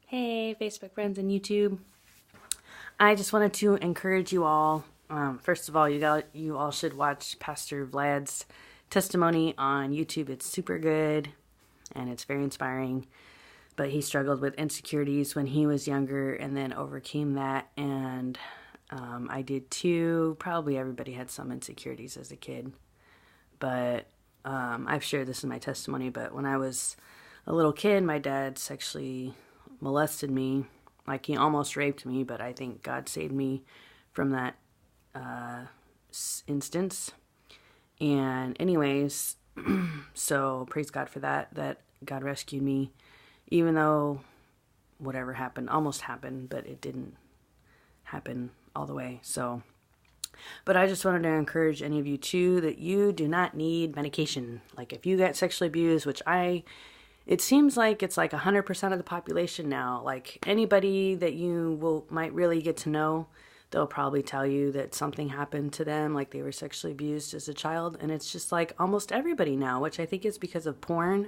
Hey, Facebook friends and YouTube. I just wanted to encourage you all. First of all, you all should watch Pastor Vlad's testimony on YouTube. It's super good and it's very inspiring. But he struggled with insecurities when he was younger and then overcame that. And I did too. Probably everybody had some insecurities as a kid. But I've shared this in my testimony. But when I was a little kid, my dad sexually molested me. Like, he almost raped me, but I think God saved me from that instance. And anyways, so praise God for that God rescued me, even though whatever happened almost happened, but it didn't happen all the way. So, but I just wanted to encourage any of you too, that you do not need medication. Like, if you get sexually abused, it seems like it's like 100% of the population now. Like, anybody that you might really get to know, they'll probably tell you that something happened to them, like they were sexually abused as a child. And it's just like almost everybody now, which I think is because of porn.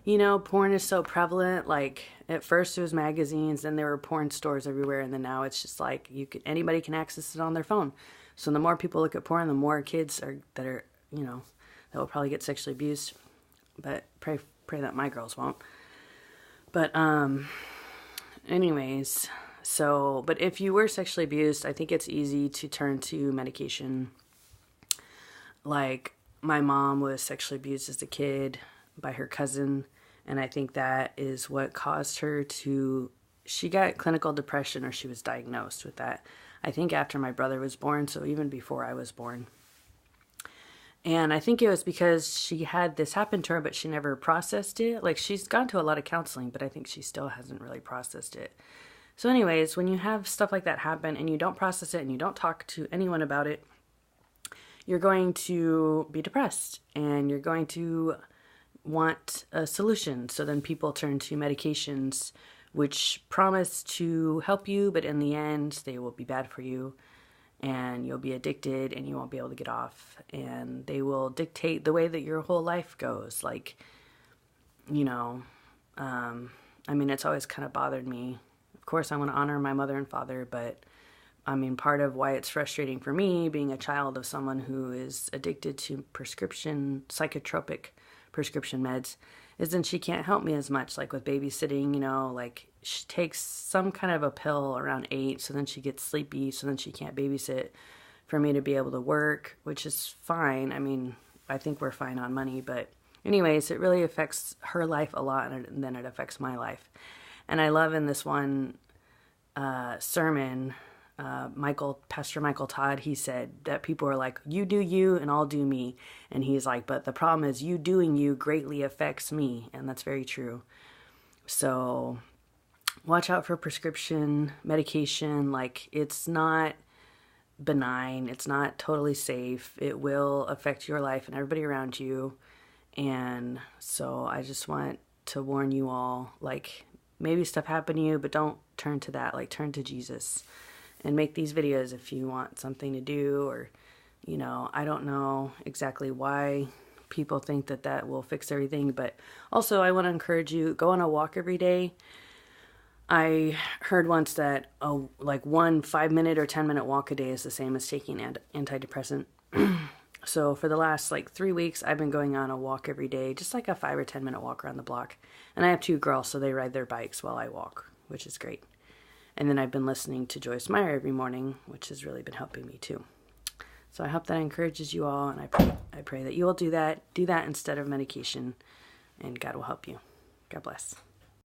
You know, porn is so prevalent. Like, at first it was magazines, then there were porn stores everywhere, and then now it's just like anybody can access it on their phone. So the more people look at porn, the more kids that will probably get sexually abused. But pray that my girls won't. But anyways, but if you were sexually abused, I think it's easy to turn to medication. Like, my mom was sexually abused as a kid by her cousin, and I think that is what caused her she got clinical depression, or she was diagnosed with that, I think after my brother was born, so even before I was born. And I think it was because she had this happen to her, but she never processed it. Like, she's gone to a lot of counseling, but I think she still hasn't really processed it. So anyways, when you have stuff like that happen and you don't process it and you don't talk to anyone about it, you're going to be depressed and you're going to want a solution. So then people turn to medications which promise to help you, but in the end, they will be bad for you. And you'll be addicted and you won't be able to get off, and they will dictate the way that your whole life goes. Like, it's always kind of bothered me. Of course, I want to honor my mother and father, but part of why it's frustrating for me, being a child of someone who is addicted to psychotropic prescription meds, is then she can't help me as much, like with babysitting, like she takes some kind of a pill around 8, so then she gets sleepy, so then she can't babysit for me to be able to work, which is fine. I think we're fine on money, but anyways, it really affects her life a lot, and then it affects my life. And I love in this one sermon, Pastor Michael Todd, he said that people are like, you do you and I'll do me. And he's like, but the problem is you doing you greatly affects me. And that's very true. So watch out for prescription medication. Like, it's not benign. It's not totally safe. It will affect your life and everybody around you. And so I just want to warn you all, like, maybe stuff happened to you, but don't turn to that. Like, turn to Jesus. And make these videos if you want something to do, or, I don't know exactly why people think that will fix everything. But also, I want to encourage you, go on a walk every day. I heard once that one 5-minute or 10-minute walk a day is the same as taking an antidepressant. So for the last 3 weeks, I've been going on a walk every day, just like a 5 or 10-minute walk around the block. And I have 2 girls, so they ride their bikes while I walk, which is great. And then I've been listening to Joyce Meyer every morning, which has really been helping me too. So I hope that encourages you all, and I pray that you will do that instead of medication, and God will help you. God bless.